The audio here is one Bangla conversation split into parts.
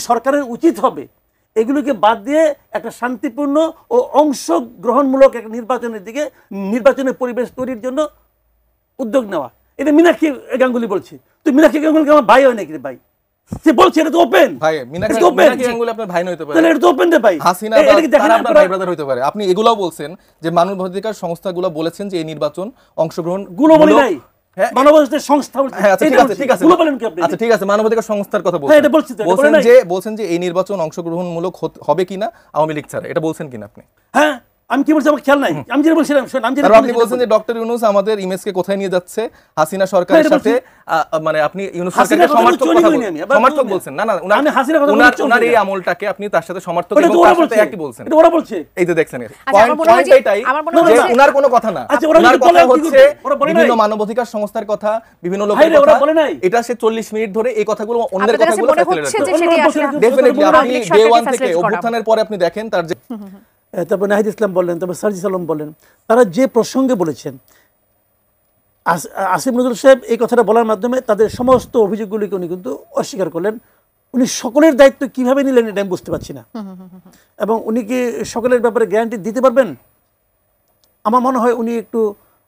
সরকারের উচিত হবে এগুলোকে বাদ দিয়ে একটা শান্তিপূর্ণ ও অংশগ্রহণমূলক একটা নির্বাচনের দিকে, নির্বাচনের পরিবেশ তৈরির জন্য উদ্যোগ নেওয়া। এটা মীনাক্ষী গাঙ্গুলি বলছে। তো মীনাক্ষী গাঙ্গুলিকে আমার ভাই হয় নাকি ভাই? সে বলছে এটা তো ওপেন ভাই। মীনাক্ষী গাঙ্গুলি আপনার ভাই হইতে পারে, তাহলে এটা তো ওপেন রে ভাই। হাসিনা তারা আপনার ভাই ব্রাদার হইতে পারে। আপনি এগুলাও বলছেন যে মানবাধিকার সংস্থাগুলো বলেছেন যে এই নির্বাচন অংশগ্রহণ গুলো বলি নাই, মানবাধিকার সংস্থা বলছে। আচ্ছা ঠিক আছে, মানবাধিকার সংস্থার কথা বলছেন যে এই নির্বাচন অংশগ্রহণমূলক হবে কিনা আওয়ামী লীগ ছাড়া, এটা বলছেন কিনা আপনি? হ্যাঁ, আমি কি বলছি আমার খেয়াল নাই। আমি যেটা বলছিলাম আপনি বলছেন যে ডক্টর ইউনূস আমাদের ইমেজকে কোথায় নিয়ে যাচ্ছে হাসিনা সরকারের সাথে, মানে আপনি ইউনূস সরকারকে সমর্থক বলছেন। না না, উনার এই আমলটাকে আপনি তার সাথে সমর্থক এবং তার সাথে একই বলছেন। এটা ওরা বলছে, এই যে দেখছেন পয়েন্ট এটাই যে উনার কোনো কথা না, উনার কথা হচ্ছে বিভিন্ন মানবাধিকার সংস্থার কথা, বিভিন্ন লোকের কথা। এটা সে 40 মিনিট ধরে এই কথাগুলো অন্যের কথাগুলো ডেফিনেটলি আপনি ডে 1 থেকে অভ্যুত্থানের পরে আপনি দেখেন তার যে, তারপর নাহিদ ইসলাম বললেন, তারপর সার্জিস আলম বললেন, তারা যে প্রসঙ্গে বলেছেন, আসিফ নজরুল সাহেব এই কথাটা বলার মাধ্যমে তাদের সমস্ত অভিযোগগুলিকে উনি কিন্তু অস্বীকার করলেন। উনি সকলের দায়িত্ব কিভাবে নিলেন এটা আমি বুঝতে পারছি না। এবং উনি কি সকলের ব্যাপারে গ্যারান্টি দিতে পারবেন? আমার মনে হয় উনি একটু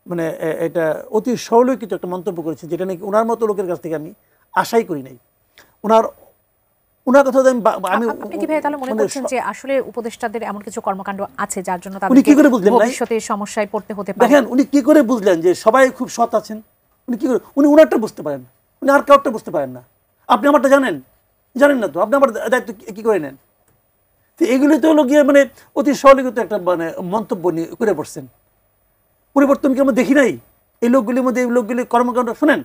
মানে এটা অতি সরলীকৃত একটা মন্তব্য করেছেন, যেটা নাকি ওনার মতো লোকের কাছ থেকে আমি আশাই করি নাই। ওনার কথা আমি আপনি কি ভাই তাহলে মনে করছেন যে আসলে উপদেষ্টাদের এমন কিছু কর্মকাণ্ড আছে যার জন্য তাদেরকে ভবিষ্যতে সমস্যায় পড়তে হতে পারে? দেখেন উনি কি করে বুঝলেন যে সবাই খুব সৎ আছেন? উনি কি করে, উনি ওনারটা বুঝতে পারেন, উনি আর কাউটা বুঝতে পারেন না। আপনি আমারটা জানেন না তো, আপনি আমার দায়িত্ব কি করে নেন? তো এগুলি তো হলো গিয়ে মানে অতি সরলীকৃত একটা মানে মন্তব্য নিয়ে করে পড়ছেন। পরিবর্তন কি আমরা দেখি নাই এই লোকগুলির মধ্যে? এই লোকগুলি কর্মকাণ্ড শুনেন,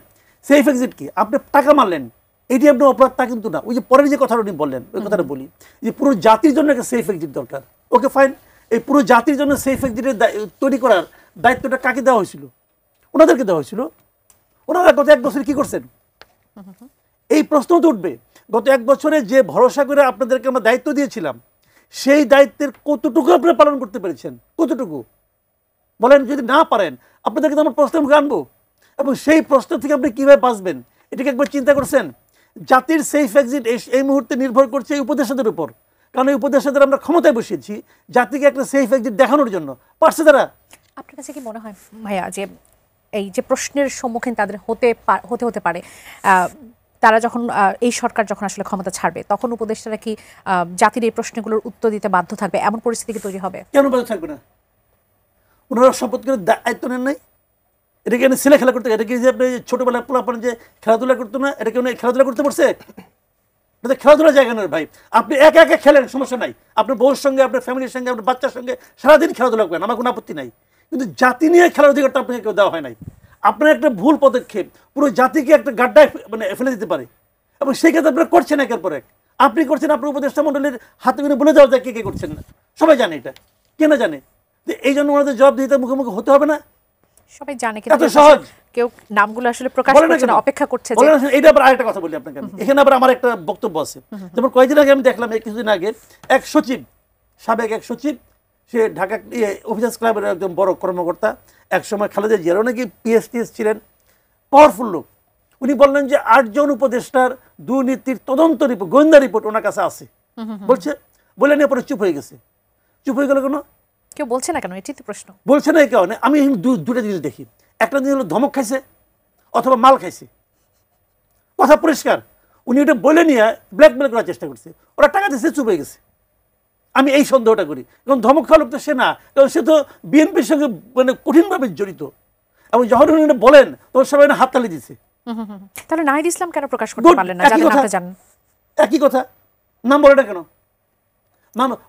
সেফ এক্সিট কি আপনি টাকা মারলেন, এটি আপনার অপরাধ তা কিন্তু না। ওই যে পরের যে কথাটা উনি বললেন, ওই কথাটা বলি যে পুরো জাতির জন্য একটা সেফ এক্সিট দরকার। ওকে ফাইন, এই পুরো জাতির জন্য সেফ এক্সিটের তৈরি করার দায়িত্বটা কাকে দেওয়া হয়েছিল? ওনাদেরকে দেওয়া হয়েছিল। ওনারা গত 1 বছরে কি করছেন? এই প্রশ্ন তো উঠবে, গত 1 বছরে যে ভরসা করে আপনাদেরকে আমরা দায়িত্ব দিয়েছিলাম, সেই দায়িত্বের কতটুকু আপনারা পালন করতে পেরেছেন? কতটুকু বলেন? যদি না পারেন আপনাদেরকে তো আমরা প্রশ্নের মুখে আনবো, এবং সেই প্রশ্ন থেকে আপনি কীভাবে বাঁচবেন এটাকে একবার চিন্তা করছেন? জাতির সেফ এক্সিট এই মুহূর্তে নির্ভর করছে এই উপদেষ্টাদের উপর, কারণ এই উপদেষ্টাদের আমরা ক্ষমতায় বসিয়েছি জাতিকে একটা সেফ এক্সিট দেখানোর জন্য। পারছে তারা? আপনার কাছে কি মনে হয় ভাইয়া যে এই যে প্রশ্নের সম্মুখীন তাদের হতে পারে, তারা যখন এই সরকার যখন আসলে ক্ষমতা ছাড়বে তখন উপদেষ্টারা কি জাতির এই প্রশ্নগুলোর উত্তর দিতে বাধ্য থাকবে, এমন পরিস্থিতি কি তৈরি হবে? কেন বাধ্য থাকবে না? ওনারা শপথ করে দায়িত্ব নেন নাই? এটা কি ছেলে খেলা করতে? এটা কি যে আপনি ছোটবেলায় পোলাপান যে খেলাধুলা করতো না, এটা কেউ খেলাধুলা করতে পারছে? এটা খেলাধুলার জায়গা নয় ভাই। আপনি একা একা খেলেন, সমস্যা নাই, আপনার বউর সঙ্গে, আপনার ফ্যামিলির সঙ্গে, আপনার বাচ্চার সঙ্গে সারাদিন খেলাধুলা করেন, আমার কোনো আপত্তি নাই। কিন্তু জাতি নিয়ে খেলার অধিকারটা আপনাকে কেউ দেওয়া হয় নাই। আপনার একটা ভুল পদক্ষেপ পুরো জাতিকে একটা গাড্ডায় মানে ফেলে দিতে পারে, এবং সেই ক্ষেত্রে আপনারা করছেন একের পর এক। আপনি করছেন, আপনার উপদেষ্টা মণ্ডলীর হাতে করে বলে দেওয়া যায় কে কে করছেন না, সবাই জানে। এটা কে না জানে? এই জন্য ওনাদের জবাব দিতে মুখোমুখি হতে হবে না? সবাই জানে, কিন্তু সহজ কেউ নামগুলো আসলে প্রকাশ করছে না, অপেক্ষা করছে। এইটা আবার আরেকটা কথা বলি আপনাকে, এখানে আবার আমার একটা বক্তব্য আছে। যেমন কয়েকদিন আগে আমি দেখলাম, কিছুদিন আগে এক সচিব, সাবেক এক সচিব, সে ঢাকা অফিসার্স ক্লাবের একজন বড় কর্মকর্তা, একসময় খালেদা জিয়ারও নাকি পিএসটিএস ছিলেন, পাওয়ারফুল লোক। উনি বললেন যে 8 জন উপদেষ্টার দুর্নীতির তদন্ত রিপোর্ট, গোয়েন্দা রিপোর্ট ওনার কাছে আছে। বলছে, বলে নিয়ে পরে চুপ হয়ে গেছে। চুপ হয়ে গেল কেন? কেউ বলছে না কেন? এটাই তো প্রশ্ন। বলছে না এই কারণে আমি দুটা জিনিস দেখি, একটা জিনিস হলো ধমক খাইছে অথবা মাল খাইছে, কথা পরিষ্কার। উনি ওটা বলে নিয়ে ব্ল্যাকমেল করার চেষ্টা করছে, ওরা টাকা দিচ্ছে, চুপ হয়ে গেছে। আমি এই সন্দেহটা করি, কারণ ধমক খাওয়া লোক তো সে না, কারণ সে তো বিএনপির সঙ্গে মানে কঠিনভাবে জড়িত, এবং যখন উনি বলেন তখন সবাই হাততালি দিচ্ছে। তাহলে নাহিদ ইসলাম কেন প্রকাশ করতে পারলেন না? একই কথা, নাম বলে না কেন?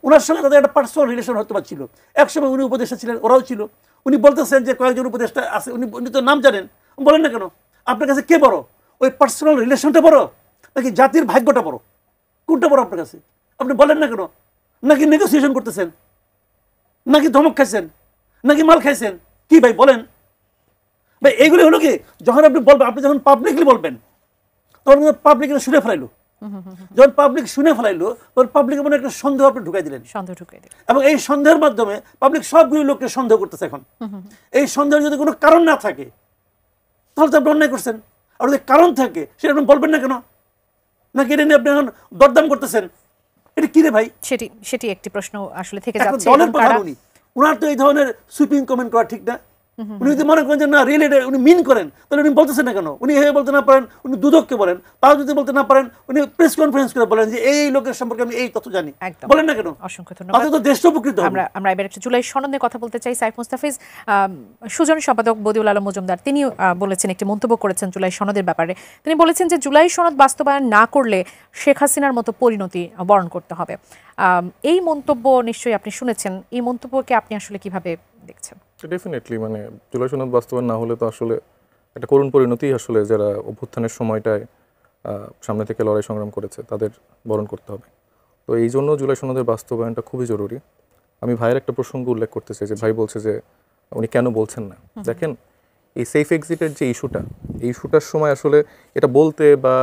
ওনার সঙ্গে তাদের একটা পার্সোনাল রিলেশন হতে পারছিল, একসময় উনি উপদেষ্টা ছিলেন, ওরাও ছিল। উনি বলতেছেন যে কয়েকজন উপদেষ্টা আছে, উনি তো নাম জানেন, বলেন না কেন? আপনার কাছে কে বড়, ওই পার্সোনাল রিলেশনটা বড় নাকি জাতির ভাগ্যটা বড়? কোনটা বড় আপনার কাছে? আপনি বলেন না কেন? নাকি নেগোসিয়েশন করতেছেন, নাকি ধমক খাইছেন, নাকি মাল খাইছেন? কি ভাই বলেন ভাই? এইগুলি হলো কি, যখন আপনি বলবেন, আপনি যখন পাবলিকলি বলবেন তখন পাবলিক শুনে ফেলাইলো, যখন পাবলিক শুনে ফেলাইলো তখন পাবলিকের মনে একটা সন্দেহ আপনি ঢুকাই দিলেন, এবং এই সন্দেহের মাধ্যমে পাবলিক সবগুলি লোককে সন্দেহ করতেছে এখন। এই সন্দেহের যদি কোনো কারণ না থাকে তাহলে তো আপনি অন্যায় করছেন, আর যদি কারণ থাকে সেটা আপনি বলবেন না কেন? নাকি এটা নিয়ে আপনি এখন দরদাম করতেছেন? এটা কি রে ভাই? সেটি একটি প্রশ্ন আসলে থেকে যাচ্ছে। দলের প্রধান উনি, উনার তো এই ধরনের সুইপিং কমেন্ট করা ঠিক না। উনি যদি মনে করেন যে না রিয়েলি উনি মিন করেন, তাহলে উনি বলতেছেন না কেন? উনি এভাবে বলতে না পারেন, উনি দুদককে বলেন। তাও যদি বলতে না পারেন, উনি প্রেস কনফারেন্স করে বলেন যে এই লোকের সম্পর্কে আমি এই তথ্য জানি, বলেন না কেন? অসংখ্য ধন্যবাদ। তো দেশটা উপকৃত হবে। আমরা এবার একটু জুলাই সনদ নিয়ে কথা বলতে চাই। সাইফ মুস্তাফিজ, সুজন সম্পাদক বদিউল আলম মজুমদার তিনি বলেছেন, একটি মন্তব্য করেছেন জুলাই সনদের ব্যাপারে। তিনি বলেছেন যে জুলাই সনদ বাস্তবায়ন না করলে শেখ হাসিনার মতো পরিণতি বরণ করতে হবে। এই মন্তব্য নিশ্চয়ই আপনি শুনেছেন, এই মন্তব্যকে আপনি আসলে কিভাবে দেখছেন? ডেফিনেটলি মানে জুলাই সনদ বাস্তবায়ন না হলে তো আসলে একটা করুণ পরিণতি আসলে যারা অভ্যুত্থানের সময়টায় সামনে থেকে লড়াই সংগ্রাম করেছে তাদের বরণ করতে হবে। তো এই জন্য জুলাই সনদের বাস্তবায়নটা খুবই জরুরি। আমি ভাইয়ের একটা প্রসঙ্গ উল্লেখ করতে চাই যে ভাই বলছে যে উনি কেন বলছেন না। দেখেন এই সেফ এক্সিটের যে ইস্যুটার সময় আসলে এটা বলতে বা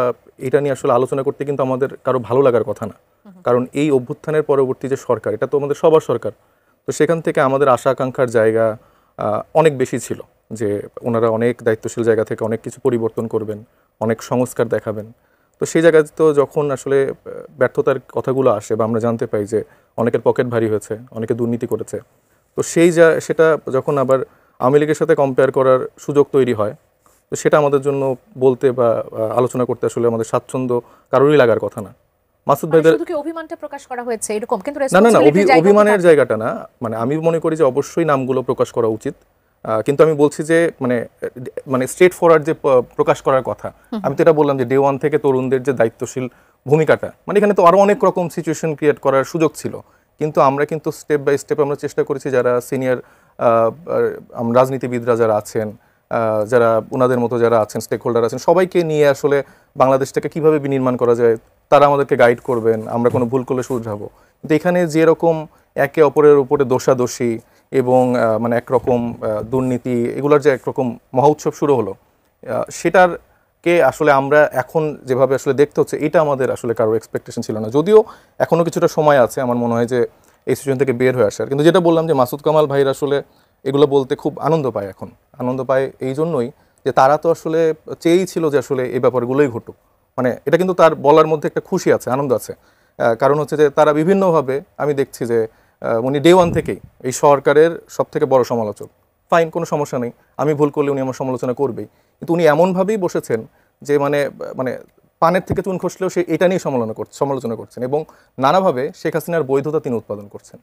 এটা নিয়ে আসলে আলোচনা করতে কিন্তু আমাদের কারো ভালো লাগার কথা না, কারণ এই অভ্যুত্থানের পরবর্তী যে সরকার, এটা তো আমাদের সবার সরকার। তো সেখান থেকে আমাদের আশা আকাঙ্ক্ষার জায়গা অনেক বেশি ছিল যে ওনারা অনেক দায়িত্বশীল জায়গা থেকে অনেক কিছু পরিবর্তন করবেন, অনেক সংস্কার দেখাবেন। তো সেই জায়গায় তো যখন আসলে ব্যর্থতার কথাগুলো আসে বা আমরা জানতে পাই যে অনেকের পকেট ভারী হয়েছে, অনেকে দুর্নীতি করেছে, তো সেটা যখন আবার আওয়ামী লীগের সাথে কম্পেয়ার করার সুযোগ তৈরি হয়, তো সেটা আমাদের জন্য বলতে বা আলোচনা করতে আসলে আমাদের স্বাচ্ছন্দ্য কারোরই লাগার কথা না। মাসুদ ভাইদের শুধু কি অভিমানটা প্রকাশ করা হয়েছে এরকম, কিন্তু না অভিমানের জায়গাটা না, মানে আমি মনে করি যে অবশ্যই নামগুলো প্রকাশ করা উচিত, কিন্তু আমি বলছি যে মানে স্ট্রেট ফরওয়ার্ড যে প্রকাশ করার কথা, আমি তো এটা বললাম যে ডে ওয়ান থেকে তরুণদের যে দায়িত্বশীল ভূমিকাটা, মানে এখানে তো আরো অনেক রকম সিচুয়েশন ক্রিয়েট করার সুযোগ ছিল, কিন্তু আমরা কিন্তু স্টেপ বাই স্টেপ আমরা চেষ্টা করেছি যারা সিনিয়র রাজনীতিবিদরা যারা আছেন, যারা ওনাদের মতো যারা আছেন, স্টেক হোল্ডার আছেন, সবাইকে নিয়ে আসলে বাংলাদেশটাকে কিভাবে বিনির্মাণ করা যায় তারা আমাদেরকে গাইড করবেন, আমরা কোনো ভুল করলে শুধরাবো। কিন্তু এখানে যেরকম একে অপরের উপরে দোষাদোষী এবং মানে একরকম দুর্নীতি, এগুলোর যে একরকম মহোৎসব শুরু হলো, সেটারকে আসলে আমরা এখন যেভাবে আসলে দেখতে হচ্ছে, এটা আমাদের আসলে কারো এক্সপেকটেশন ছিল না। যদিও এখনও কিছুটা সময় আছে আমার মনে হয় যে এই সিচুয়েশন থেকে বের হয়ে আসার, কিন্তু যেটা বললাম যে মাসুদ কামাল ভাইয়ের আসলে এগুলো বলতে খুব আনন্দ পায়, এখন আনন্দ পায় এই জন্যই যে তারা তো আসলে চেয়েই ছিল যে আসলে এই ব্যাপারগুলোই ঘটুক, মানে এটা কিন্তু তার বলার মধ্যে একটা খুশি আছে, আনন্দ আছে। কারণ হচ্ছে যে তারা বিভিন্নভাবে আমি দেখছি যে উনি ডে ওয়ান থেকেই এই সরকারের সব থেকে বড় সমালোচক, ফাইন, কোনো সমস্যা নেই, আমি ভুল করলে উনি আমার সমালোচনা করবেই, কিন্তু উনি এমনভাবেই বসেছেন যে মানে পানের থেকে চুন খসলেও সে এটা নিয়ে সমালোচনা করছেন এবং নানাভাবে শেখ হাসিনার বৈধতা তিনি উৎপাদন করছেন।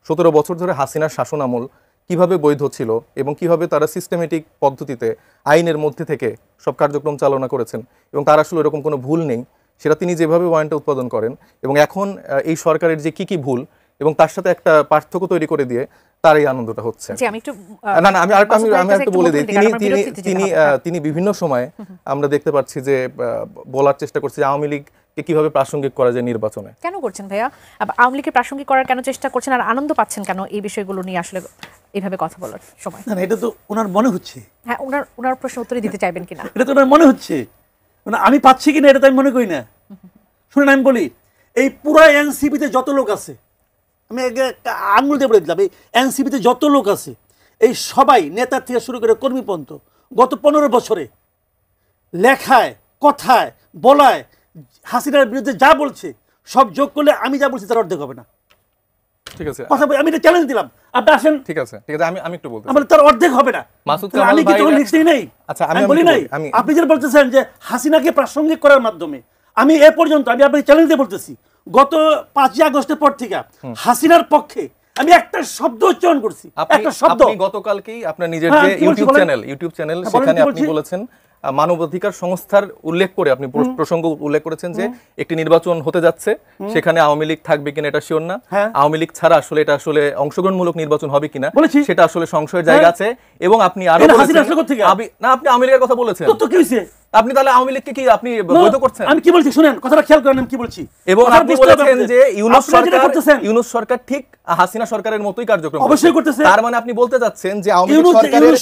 17 বছর ধরে হাসিনার শাসন আমল কিভাবে বৈধ ছিল এবং কিভাবে তারা সিস্টেমেটিক পদ্ধতিতে আইনের মধ্যে থেকে সব কার্যক্রম চালনা করেছেন এবং তার আসলে এরকম কোনো ভুল নেই, সেটা তিনি যেভাবে ওয়ারেন্টটা উৎপাদন করেন এবং এখন এই সরকারের যে কি ভুল এবং তার সাথে একটা পার্থক্য তৈরি করে দিয়ে তার এই আনন্দটা হচ্ছে। আমি আরেকটু বলে দিই, তিনি বিভিন্ন সময়ে আমরা দেখতে পাচ্ছি যে বলার চেষ্টা করছে যে আওয়ামী লীগকে কিভাবে প্রাসঙ্গিক করা যায় নির্বাচনে। কেন করছেন ভাইয়া আওয়ামী লীগকে প্রাসঙ্গিক করার কেন চেষ্টা করছেন আর আনন্দ পাচ্ছেন কেন এই বিষয়গুলো নিয়ে আসলে এইভাবে কথা বলার সময়? না এটা তো ওনার মনে হচ্ছে, হ্যাঁ ওনার প্রশ্ন উত্তরই দিতে চাইবেন কিনা এটা তো ওনার মনে হচ্ছে, মানে আমি পাচ্ছি কিনা এটা তো আমি মনে করি না। শুনেন আমি বলি, এই পুরো এনসিপিতে যত লোক আছে, আমি আঙুল দিয়ে বলে দিলাম, এই এনসিপিতে যত লোক আছে এই সবাই নেতার থেকে শুরু করে কর্মী পর্যন্ত গত 15 বছরে লেখায় কথায় বলায় হাসিনার বিরুদ্ধে যা বলছে সব যোগ করলে আমি যা বলছি তার অর্ধেক হবে না। ঠিক আছে, কথা আমি এটা চ্যালেঞ্জ দিলাম, আপনি আসেন। ঠিক আছে আমি একটু বলতে আমার তার অর্ধেক হবে না। মাসুদ কামাল আমি কি ভাই তখন লিখছি নাই? আচ্ছা আমি বলি নাই, আপনি যেটা বলতেছেন যে হাসিনাকে প্রাসঙ্গিক করার মাধ্যমে, আমি এ পর্যন্ত আমি আপনাকে চ্যালেঞ্জ দিয়ে বলতেছি, গত 5 আগস্টের পর থেকে হাসিনার পক্ষে আমি একটা শব্দ উচ্চারণ করছি, একটা শব্দ। আপনি গতকালকেই আপনার নিজের যে ইউটিউব চ্যানেল সেখানে আপনি বলেছেন মানবাধিকার সংস্থার উল্লেখ করে আপনি প্রসঙ্গ উল্লেখ করেছেন যে একটি নির্বাচন হতে যাচ্ছে, সেখানে আওয়ামী লীগ থাকবে কিনা এটা শিওর না, আওয়ামী লীগ ছাড়া আসলে এটা আসলে অংশগ্রহণমূলক নির্বাচন হবে কিনা সেটা আসলে সংশয়ের জায়গা আছে। এবং আপনি আরো আপনি আওয়ামী লীগের কথা বলেছেন, তো কি হইছে? আপনি তাহলে আওয়ামী লীগকে কি আপনি বৈধ করছেন? আমি কি বলছি শুনেন, কথাটা খেয়াল করেন আমি কি বলছি। এবং আপনি বলেছেন যে ইউনূস সরকার ঠিক হাসিনা সরকারের মতোই কার্যক্রম অবশ্যই করতেছে। তার মানে আপনি বলতে যাচ্ছেন যে আওয়ামী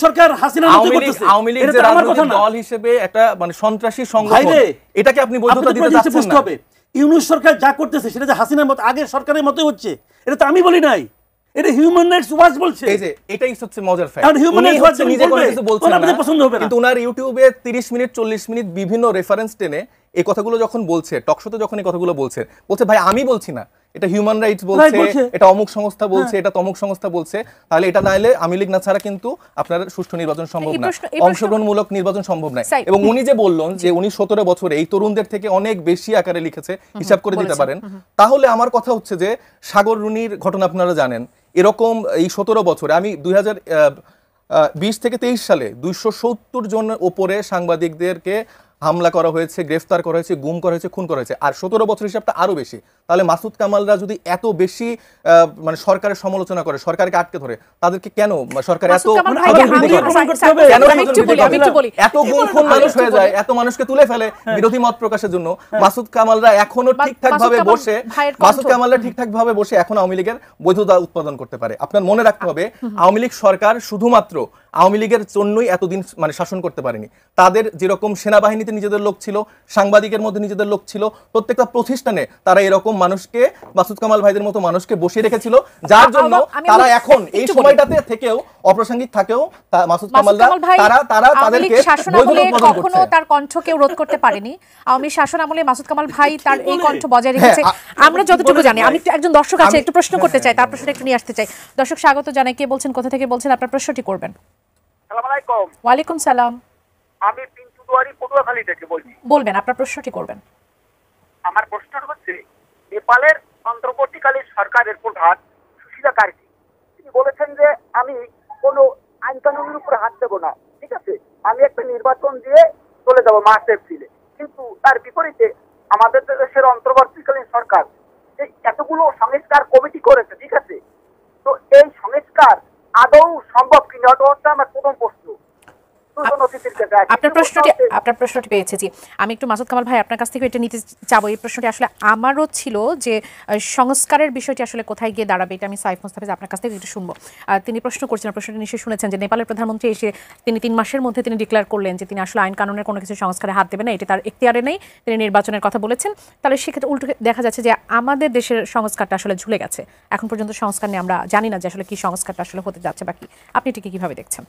সরকার হাসিনার মতোই করতেছে। আওয়ামী লীগ যে রাজনৈতিক দল হিসেবে একটা মানে সন্ত্রাসী সংগঠন, এটাকে আপনি বৈধতা দিতে যাচ্ছেন না। ইউনূস সরকার যা করতেছে সেটা যে হাসিনার মতো আগের সরকারের মতোই হচ্ছে, এটা তো আমি বলি নাই, এটা হিউম্যান রাইটস ওয়াচ বলছে। এই যে এটাই হচ্ছে মজার ফ্যাক্ট, আর হিউম্যান রাইটস ওয়াচ নিজে কোনো কিছু বলছেন না, পছন্দ হবে না, কিন্তু ওনার ইউটিউবে 30 মিনিট 40 মিনিট বিভিন্ন রেফারেন্স টেনে এই কথাগুলো যখন বলছে, টকশোতে যখন এই কথাগুলো বলছে ভাই আমি বলছি না, এটা হিউম্যান রাইটস বলছে, এটা অমুক সংস্থা বলছে, এটা তমুক সংস্থা বলছে, তাহলে এটা নাইলে আওয়ামী লীগ না ছাড়া কিন্তু আপনার সুষ্ঠু নির্বাচন সম্ভব না, অংশগ্রহণমূলক নির্বাচন সম্ভব না। এবং উনি যে বললেন যে উনি 17 বছরে এই তরুণদের থেকে অনেক বেশি আকারে লিখেছে, হিসাব করে দিতে পারেন, তাহলে আমার কথা হচ্ছে যে সাগর রুনির ঘটনা আপনারা জানেন, এরকম এই 17 বছরে আমি 2020 থেকে 23 সালে 270 জনের উপরে সাংবাদিকদেরকে হামলা করা হয়েছে, গ্রেফতার করা হয়েছে, গুম করা হয়েছে, খুন করা হয়েছে, আর 17 বছর হিসাবটা আরো বেশি। তাহলে মাসুদ কামালরা যদি এত বেশি মানে সরকারের সমালোচনা করে, সরকারকে আটকে ধরে, তাদেরকে কেন সরকার এত এত গুম খুন মানুষ হয়ে যায়, এত মানুষকে তুলে ফেলে বিরোধী মত প্রকাশের জন্য? মাসুদ কামালরা এখনো ঠিকঠাক ভাবে বসে এখন আওয়ামী লীগের বৈধতা উৎপাদন করতে পারে। আপনার মনে রাখতে হবে, আওয়ামী লীগ সরকার শুধুমাত্র আওয়ামী লীগের জন্যই এতদিন মানে শাসন করতে পারেনি। তাদের যেরকম সেনাবাহিনীতে নিজেদের লোক ছিল, সাংবাদিকের মধ্যে নিজেদের লোক ছিল, প্রত্যেকটা প্রতিষ্ঠানে তারা এরকম মানুষকে, মাসুদ কামাল ভাইদের মতো মানুষকে বসিয়ে রেখেছিল, যার জন্য তারা এখন এই সময়টাতে থেকেও অপ্রাসঙ্গিক থাকেও মাসুদ কামালরা তারা তাদেরকে কখনো তার কণ্ঠ কেউ রোধ করতে পারেনি। আওয়ামী শাসন আমলে মাসুদ কামাল ভাই তার এই কণ্ঠ বজায় রেখেছে, আমরা যতটুকু জানি। আমি একজন দর্শক আছে, একটু প্রশ্ন করতে চাই, তার প্রশ্নটা একটু নিয়ে আসতে চাই। দর্শক স্বাগত জানাই, কে বলছেন, কোথা থেকে বলছেন, আপনার প্রশ্নটি করবেন। আসসালামু আলাইকুম। ওয়ালাইকুম সালাম। আমি পিন্টু দুয়ারি পটুয়াখালী থেকে বলছি। বলবেন, আপনার প্রশ্নটি করবেন। আমার প্রশ্নটা হচ্ছে, নেপালের অন্তর্বর্তীকালীন সরকারের প্রধান সুশীলা কার্কি তিনি বলেছেন যে আমি কোনো আইন কানুনের উপরে হাত দেবো না, ঠিক আছে, আমি একটা নির্বাচন দিয়ে চলে যাবো মার্চ এপ্রিলে। কিন্তু তার বিপরীতে আমাদের দেশের অন্তর্বর্তীকালীন সরকার এই এতগুলো সংস্কার কমিটি করেছে, ঠিক আছে, তো এই সংস্কার আদৌ সম্ভব কিনা, এটা হচ্ছে আমার প্রথম প্রশ্ন। আপনার প্রশ্নটি পেয়েছি। আমি একটু মাসুদ কামাল ভাই আপনার কাছ থেকে এটা নিতে চাবো। এই প্রশ্নটি আসলে আমারও ছিল যে সংস্কারের বিষয়টি আসলে কোথায় গিয়ে দাঁড়াবে, এটা আমি সাইফ মুস্তাফিজ আপনার কাছ থেকে একটু শুনবো। তিনি প্রশ্ন করছেন, প্রশ্নটি নিশ্চয়ই শুনেছেন যে নেপালের প্রধানমন্ত্রী এসে তিনি 3 মাসের মধ্যে তিনি ডিক্লেয়ার করলেন যে তিনি আসলে আইন কানুনের কোনো কিছু সংস্কারে হাত দেবেন না, এটি তার এখতিয়ারে নেই, তিনি নির্বাচনের কথা বলেছেন। তাহলে সেক্ষেত্রে উল্টো দেখা যাচ্ছে যে আমাদের দেশের সংস্কারটা আসলে ঝুলে গেছে, এখন পর্যন্ত সংস্কার নিয়ে আমরা জানি না যে আসলে কি সংস্কারটা আসলে হতে যাচ্ছে বা কি। আপনি এটিকে কিভাবে দেখছেন?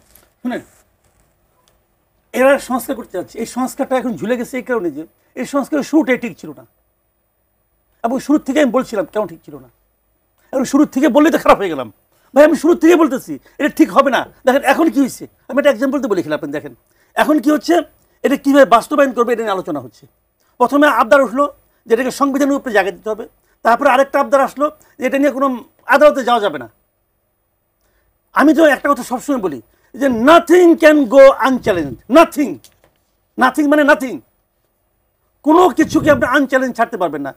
এরা সংস্কার করতে যাচ্ছে, এই সংস্কারটা এখন ঝুলে গেছে এই কারণে যে এই সংস্কারের শুরুটাই ঠিক ছিল না, এবং শুরুর থেকে আমি বলছিলাম কেন ঠিক ছিল না, এবং শুরুর থেকে বললেই তো খারাপ হয়ে গেলাম। ভাই আমি শুরুর থেকে বলতেছি এটা ঠিক হবে না। দেখেন এখন কি হয়েছে, আমি একটা এক্সাম্পল তো বলেছিলাম, আপনি দেখেন এখন কি হচ্ছে, এটা কীভাবে বাস্তবায়ন করবে এটা নিয়ে আলোচনা হচ্ছে। প্রথমে আবদার উঠলো যে এটাকে সংবিধানের উপরে জায়গা দিতে হবে, তারপরে আরেকটা আবদার আসলো যে এটা নিয়ে কোনো আদালতে যাওয়া যাবে না। আমি তো একটা কথা সবসময় বলি যে nothing can go unchallenged, nothing, nothing মানে নাথিং, কোনো কিছুকে আপনি আনচ্যালেঞ্জ ছাড়তে পারবেন না।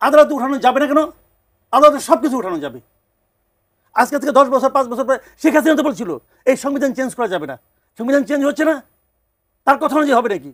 আদালতে উঠানো যাবে না কেন? আদালতে সব কিছু উঠানো যাবে। আজকে থেকে 10 বছর 5 বছর পরে শেখ হাসিনা তো বলছিল এই সংবিধান চেঞ্জ করা যাবে না, সংবিধান চেঞ্জ হচ্ছে না, তার কথা অনুযায়ী হবে নাকি?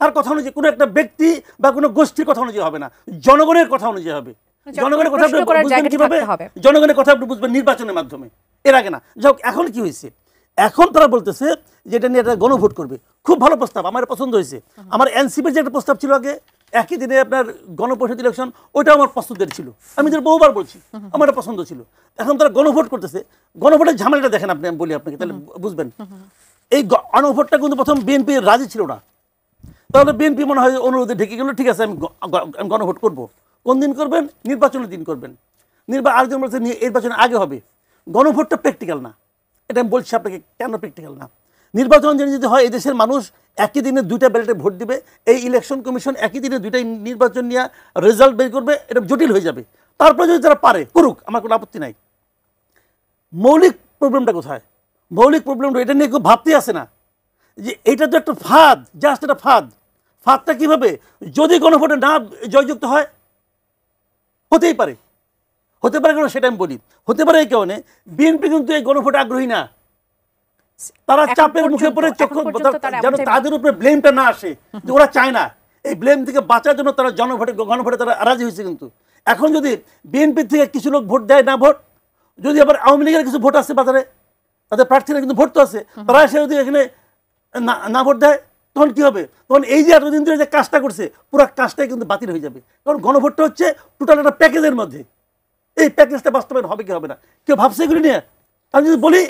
তার কথা অনুযায়ী কোনো একটা ব্যক্তি বা কোনো গোষ্ঠীর কথা অনুযায়ী হবে না, জনগণের কথা অনুযায়ী হবে। জনগণের কথা আপনি বুঝবেন কিভাবে? জনগণের কথা আপনি বুঝবেন নির্বাচনের মাধ্যমে, এর আগে না। যাই হোক, এখন কি হয়েছে, এখন তারা বলতেছে যে এটা নিয়ে একটা গণভোট করবে। খুব ভালো প্রস্তাব, আমার পছন্দ হয়েছে। আমার এনসিপির যে একটা প্রস্তাব ছিল আগে একই দিনে আপনার গণপরিষদ ইলেকশন, ওইটাও আমার পছন্দের ছিল, আমি যেটা বহুবার বলছি আমার এটা পছন্দ ছিল। এখন তারা গণভোট করতেছে, গণভোটের ঝামেলাটা দেখেন আপনি, আমি বলি আপনাকে তাহলে বুঝবেন। এই গণভোটটা কিন্তু প্রথম বিএনপি রাজি ছিল না, তাহলে বিএনপি মনে হয় অনুরোধে ঢেকে গেল, ঠিক আছে আমি গণভোট করবো। কোন দিন করবেন? নির্বাচনের দিন করবেন। আরেকজন বলছে নির্বাচনের আগে হবে। গণভোটটা প্র্যাকটিক্যাল না, এটা আমি বলছি আপনাকে কেন প্র্যাকটিক্যাল না। নির্বাচন যদি হয় এই দেশের মানুষ একই দিনে 2টা ব্যালটে ভোট দিবে, এই ইলেকশন কমিশন একই দিনে 2টাই নির্বাচন নিয়ে রেজাল্ট বের করবে, এটা জটিল হয়ে যাবে। তারপরে যদি তারা পারে করুক, আমার কোনো আপত্তি নাই। মৌলিক প্রবলেমটা কোথায়? মৌলিক প্রবলেমটা এটা নিয়ে কেউ ভাবতে আসে না যে এটা তো একটা ফাঁদ, জাস্ট একটা ফাঁদ। ফাঁদটা কীভাবে? যদি গণভোটে না জয়যুক্ত হয়, হতেই পারে, হতে পারে কেন সেটা আমি বলি। হতে পারে এই কারণে বিএনপি কিন্তু এই গণভোটে আগ্রহী না, তারা চাপের মুখে পড়ে যেন তাদের উপরে ব্লেমটা না আসে, যে ওরা চায় না। এই ব্লেম থেকে বাঁচার জন্য তারা গণভোটে তারা রাজি হয়েছে। কিন্তু এখন যদি বিএনপি থেকে কিছু লোক ভোট দেয় না ভোট, যদি আবার আওয়ামী লীগের কিছু ভোট আসছে বাজারে, তাদের প্রার্থীরা কিন্তু ভোট তো আছে, তারা এসে যদি এখানে না ভোট দেয় তখন কি হবে? তখন এই যে এতদিন ধরে যে কাজটা করছে পুরো কাজটাই কিন্তু বাতিল হয়ে যাবে। কারণ গণভোটটা হচ্ছে টোটাল একটা প্যাকেজের মধ্যে, এই প্যাকেজটা বাস্তবায়ন হবে কি হবে না, কেউ ভাবছে এগুলি নিয়ে? আমি যদি বলি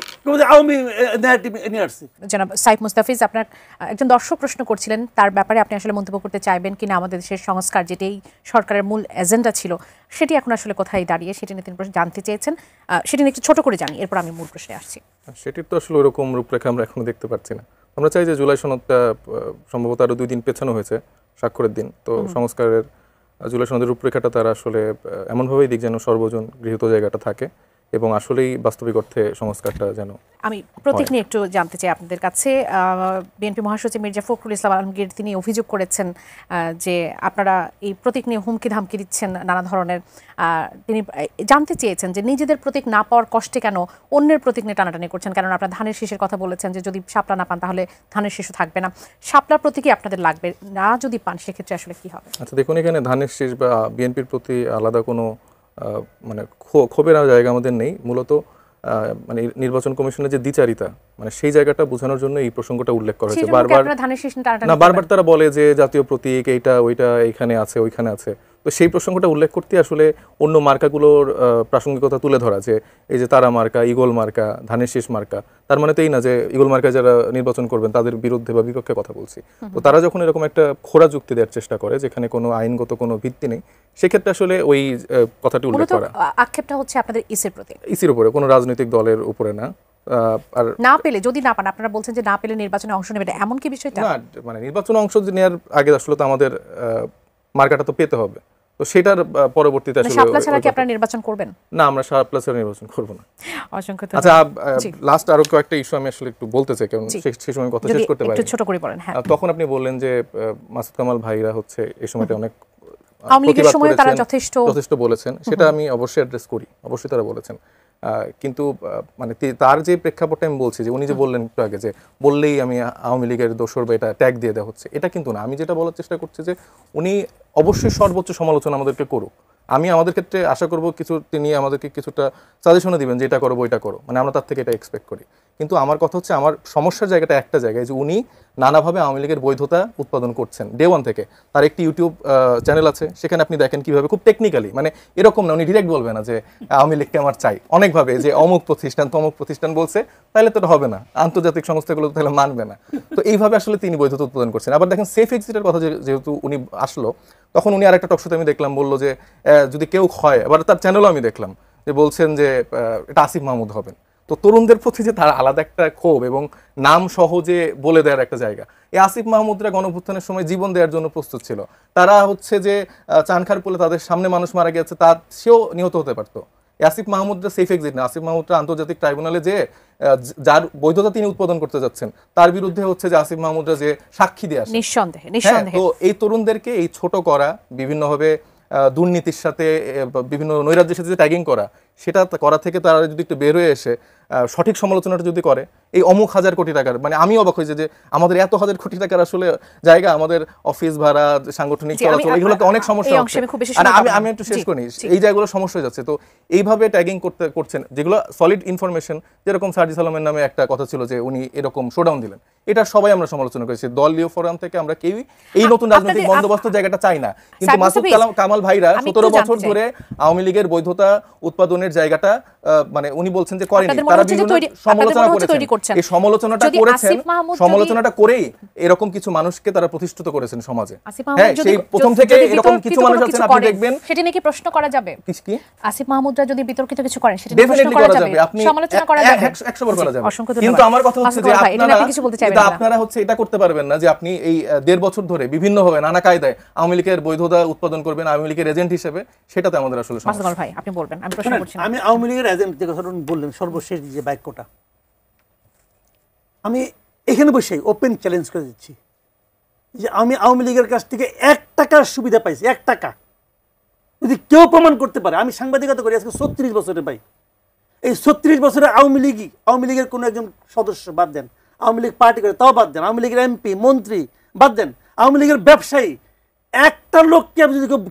আওয়ামী ন্যারেটিভ নিয়ে আসছি। জনাব সাইফ মুস্তাফিজ, আপনার একজন দর্শক প্রশ্ন করছিলেন, তার ব্যাপারে আপনি আসলে মন্তব্য করতে চাইবেন কিনা? আমাদের দেশের সংস্কার, যেটাই সরকারের মূল এজেন্ডা ছিল, সেটি এখন আসলে কোথায় দাঁড়িয়ে, সেটি নিয়ে তিনি জানতে চেয়েছেন। সেটি নিয়ে একটু ছোট করে জানি, এরপর আমি মূল প্রশ্নে আসছি। সেটির তো আসলে ওরকম রূপরেখা আমরা এখনো দেখতে পাচ্ছি না। আমরা চাই যে জুলাই সনদটা সম্ভবত আরো 2 দিন পেছানো হয়েছে স্বাক্ষরের দিন, তো সংস্কারের জুলাই সনদের রূপরেখাটা তারা আসলে এমনভাবেই দিক যেন সর্বজন গৃহীত জায়গাটা থাকে এবং আসলেই বাস্তবিক অর্থে সংস্কারটা যেন। আমি প্রতীক নিয়ে একটু জানতে চাই আপনাদের কাছে। বিএনপি মহাসচিব মির্জা ফখরুল ইসলাম আলমগীর তিনি অভিযোগ করেছেন যে আপনারা এই প্রতীক নিয়ে হুমকি ধামকি দিচ্ছেন নানা ধরনের। তিনি জানতে চেয়েছেন যে নিজেদের প্রতীক না পাওয়ার কষ্টে কেন অন্যের প্রতীক নিয়ে টানাটানি করছেন, কারণ আপনারা ধানের শীষের কথা বলেছেন যে যদি শাপলা না পান তাহলে ধানের শীষও থাকবে না। শাপলার প্রতীকই আপনাদের লাগবে না, যদি পান সেক্ষেত্রে আসলে কি হবে? আচ্ছা দেখুন, এখানে ধানের শীষ বা বিএনপির প্রতি আলাদা কোনো মানে ক্ষোভের জায়গা আমাদের নেই। মূলত মানে নির্বাচন কমিশনের যে দ্বিচারিতা, মানে সেই জায়গাটা বোঝানোর জন্য এই প্রসঙ্গটা উল্লেখ করা হয়েছে বারবার তারা বলে যে জাতীয় প্রতীক এইটা ওইটা এইখানে আছে ওইখানে আছে, তো সেই প্রসঙ্গটা উল্লেখ করতে আসলে অন্য মার্কাগুলোর প্রাসঙ্গিকতা তুলে ধরা, যে এই যে তারা মার্কা, ইগল মার্কা, ধানের শীষ মার্কা, তার মানে তো এই না যে ইগল মার্কা যারা নির্বাচন করবেন তাদের বিরুদ্ধে বা বিপক্ষে কথা বলছি। তো তারা যখন এরকম একটা খোঁড়া যুক্তি দেওয়ার চেষ্টা করে যেখানে কোনো আইনগত কোনো ভিত্তি নেই, সেক্ষেত্রে আসলে ওই কথাটি উল্লেখ করা। আক্ষেপটা হচ্ছে আপনাদের ইসির প্রতি, ইসির উপরে, কোনো রাজনৈতিক দলের উপরে না। আর না পেলে, যদি না পান, আপনারা বলছেন যে না পেলে নির্বাচনে অংশ নেবেন, এমন কি বিষয়টা না? মানে নির্বাচনে অংশ নেওয়ার আগে আসলে তো আমাদের মার্কাটা তো পেতে হবে, তো সেটার পরবর্তীতে আসলে শাপলা ছাড়া কি আপনারা নির্বাচন করবেন? না, আমরা শাপলা ছাড়া নির্বাচন করব না। অসংখ্য আচ্ছা, লাস্ট আরো কয়েকটা ইস্যু আমি আসলে একটু বলতে চাই, কারণ সেই সময় কথা শেষ করতে পারি একটু ছোট করে বলেন। হ্যাঁ, তখন আপনি বললেন যে মাসুদ কামাল ভাইরা হচ্ছে এই সময়টা অনেক আওয়ামী লীগের সময় তারা যথেষ্ট বলেছেন, সেটা আমি অবশ্যই অ্যাড্রেস করি, অবশ্যই তারা বলেছেন। কিন্তু মানে তার যে প্রেক্ষাপটটা আমি বলছি, যে উনি যে বললেন একটু আগে যে বললেই আমি আওয়ামী লীগের দোসর বা এটা ট্যাগ দিয়ে দেওয়া হচ্ছে, এটা কিন্তু না। আমি যেটা বলার চেষ্টা করছি যে উনি অবশ্যই সর্বোচ্চ সমালোচনা আমাদেরকে করুক। আমি আমাদের ক্ষেত্রে আশা করব কিছু তিনি আমাদেরকে কিছুটা সাজেশনও দিবেন যে এটা করো ওইটা করো, মানে আমরা তার থেকে এটা এক্সপেক্ট করি। কিন্তু আমার কথা হচ্ছে, আমার সমস্যার জায়গাটা একটা জায়গায়, যে উনি নানাভাবে আওয়ামী লীগের বৈধতা উৎপাদন করছেন ডে ওয়ান থেকে। তার একটি ইউটিউব চ্যানেল আছে, সেখানে আপনি দেখেন কিভাবে খুব টেকনিক্যালি, মানে এরকম না উনি ডিরেক্ট বলবে না যে আওয়ামী লীগকে আমার চাই, অনেকভাবে যে অমুক প্রতিষ্ঠান তমুক প্রতিষ্ঠান বলছে, তাহলে তো হবে না, আন্তর্জাতিক সংস্থাগুলো তাহলে মানবে না। তো এইভাবে আসলে তিনি বৈধতা উৎপাদন করছেন। আবার দেখেন সেফ এক্সিটের কথা যেহেতু উনি আসলো, তখন উনি আরেকটা টকশোতে আমি দেখলাম বললো যে যদি কেউ হয়, আবার তার চ্যানেলও আমি দেখলাম যে বলছেন যে এটা আসিফ মাহমুদ হবেন। তো তরুণদের প্রতি যে তার আলাদা একটা ক্ষোভ এবং নাম সহজে বলে দেওয়ার একটা জায়গা, এই আসিফ মাহমুদরা গণঅভ্যুত্থানের সময় জীবন দেওয়ার জন্য প্রস্তুত ছিল। তারা হচ্ছে যে চানখার পোলে তাদের সামনে মানুষ মারা গেছে, সেও নিহত হতে পারতো। আসিফ মাহমুদরা সেফ এক্সিট না, আসিফ মাহমুদরা আন্তর্জাতিক ট্রাইব্যুনালে যে যার বৈধতা তিনি উৎপাদন করতে যাচ্ছেন তার বিরুদ্ধে হচ্ছে যে আসিফ মাহমুদরা যে সাক্ষী দিয়ে আসে, নিঃসন্দেহে। তো এই তরুণদেরকে এই ছোট করা, বিভিন্নভাবে দুর্নীতির সাথে বিভিন্ন নৈরাজ্যের সাথে ট্যাগিং করা, সেটা করা থেকে তারা যদি একটু বের হয়ে এসে সঠিক সমালোচনাটা যদি করে, এই অমুক হাজার কোটি টাকার, মানে আমি অবাক হয়েছে যে আমাদের এত হাজার কোটি টাকার আসলে জায়গা, আমাদের অফিস ভাড়া, সাংগঠনিক চলাচল, এগুলোতে অনেক সমস্যা হচ্ছে। আমি একটু শেষ করি, এই জায়গাগুলো সমস্যা হয়ে যাচ্ছে। তো এইভাবে ট্যাগিং করছেন, যেগুলো সলিড ইনফরমেশন, যেরকম সার্জিস আলমের নামে একটা কথা ছিল যে উনি এরকম শোডাউন দিলেন, এটা সবাই আমরা সমালোচনা করেছি। দলীয় ফোরাম থেকে আমরা কেউই এই নতুন রাজনৈতিক বন্দোবস্ত জায়গাটা চাই না। কিন্তু মাসুদ কামাল ভাইরা 17 বছর ধরে আওয়ামী লীগের বৈধতা উৎপাদনের জায়গাটা, মানে উনি বলছেন যে করেনি, তারা বিভিন্ন সমালোচনা করেছেন। এই সমালোচনাটা করেই এরকম কিছু মানুষকে তারা প্রতিষ্ঠিত করেছেন সমাজে। হ্যাঁ, সেই প্রথম থেকে এরকম কিছু মানুষ আছেন, আপনি দেখবেন। সেটা নিয়ে কি প্রশ্ন করা যাবে? কি আসিফ মাহমুদরা যদি বিতর্কিত কিছু করেন, সেটা নিয়ে প্রশ্ন করা যাবে, আপনি সমালোচনা করা যাবে, 100বার করা যাবে। কিন্তু আমার কথা হচ্ছে যে আপনারা হচ্ছে এটা করতে পারবেন না যে আপনি এই 1.5 বছর ধরে বিভিন্নভাবে নানা কায়দায় আওয়ামী লীগের বৈধতা উৎপাদন করবেন আওয়ামী লীগের এজেন্ট হিসেবে, সেটাতে আমাদের আসলে সমস্যা। ভাই আপনি বলবেন, আমি প্রশ্ন করছি। আমি আওয়ামী লীগের এজেন্ট যে কথা বললেন, সর্বশেষ যে বাক্যটা, আমি এখানে বসে ওপেন চ্যালেঞ্জ করে দিচ্ছি যে আমি আওয়ামী লীগের কাছ থেকে 1 টাকার সুবিধা পাইছি, 1 টাকা যদি কেউ প্রমাণ করতে পারে। আমি সাংবাদিকতা করি আজকে 36 বছরে ভাই, এই 36 বছরে আওয়ামী লীগের কোনো একজন সদস্য বাদ দেন, আওয়ামী লীগ পার্টি করে তাও বাদ দেন, আওয়ামী লীগের এমপি মন্ত্রী বাদ দেন, আওয়ামী লীগের ব্যবসায়ী, একটা লোককে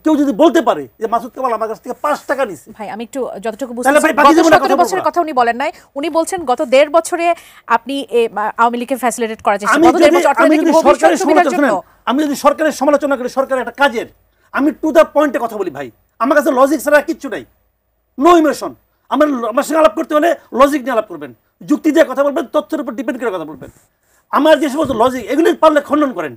কেউ যদি বলতে পারে যে মাসুদ কামাল আমার কাছ থেকে 5 টাকা নিছে, ভাই আমি একটু যতটুকু বুঝতে পারছি, গত 17 বছরের কথা উনি বলেন নাই, উনি বলছেন গত 1.5 বছরে আপনি আওয়ামী লীগকে ফ্যাসিলিটেট করা যাচ্ছে, গত 1.5 বছর অর্থনৈতিক ভবিষ্যৎ সুবিধার জন্য। আমি যদি সরকারের সমালোচনা করি, সরকারের একটা কাজের, আমি টু দা পয়েন্টে কথা বলি ভাই, আমার কাছে লজিক ছাড়া কিচ্ছু নাই। No emotion. আমার সঙ্গে আলাপ করতে হলে লজিক নিয়ে আলাপ করবেন, যুক্তি দিয়ে কথা বলবেন, তথ্যের উপর ডিপেন্ড করে কথা বলবেন। আমার যে সমস্ত লজিক এগুলি পারলে খণ্ডন করেন,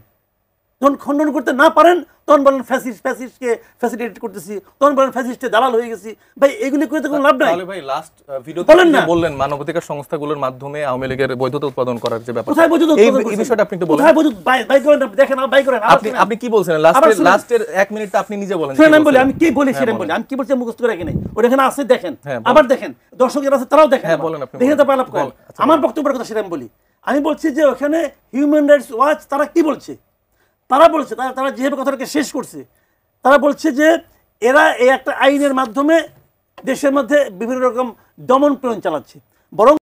যখন খণ্ডন করতে না পারেন তখন বলেন ফ্যাসিস্টকে ফ্যাসিলিটেট করতেছি, তখন বলেন ফ্যাসিস্টে দালাল হয়ে গেছি। ভাই এগুলি করে তো কোনো লাভ নাই। তাহলে ভাই লাস্ট ভিডিওতে বললেন মানবাধিকার সংস্থাগুলোর মাধ্যমে আওয়ামী লীগের বৈধতা উৎপাদন করার যে ব্যাপার, কোথায় বৈধতা উৎপাদন এই বিষয়টা আপনি একটু বলেন। কোথায় বৈধতা বাই করেন, দেখেন বাই করেন। আপনি কি বলছেন লাস্টের 1 মিনিটটা আপনি নিজে বলেন। আমি বলি, আমি কি বলি সেটা বলি, আমি কি বলছি মুখস্থ করে রাখি নাই, ওটা এখানে আছে দেখেন, আবার দেখেন, দর্শক যারা আছে তারাও দেখেন, দেখে তো আলাপ করেন। আমার বক্তব্যের কথা সেটা আমি বলি। আমি বলছি যে ওখানে হিউম্যান রাইটস ওয়াচ তারা কি বলছে, তারা বলছে, তারা যেভাবে কথাটাকে শেষ করছে, তারা বলছে যে এরা এই একটা আইনের মাধ্যমে দেশের মধ্যে বিভিন্ন রকম দমন পীড়ন চালাচ্ছে, বরং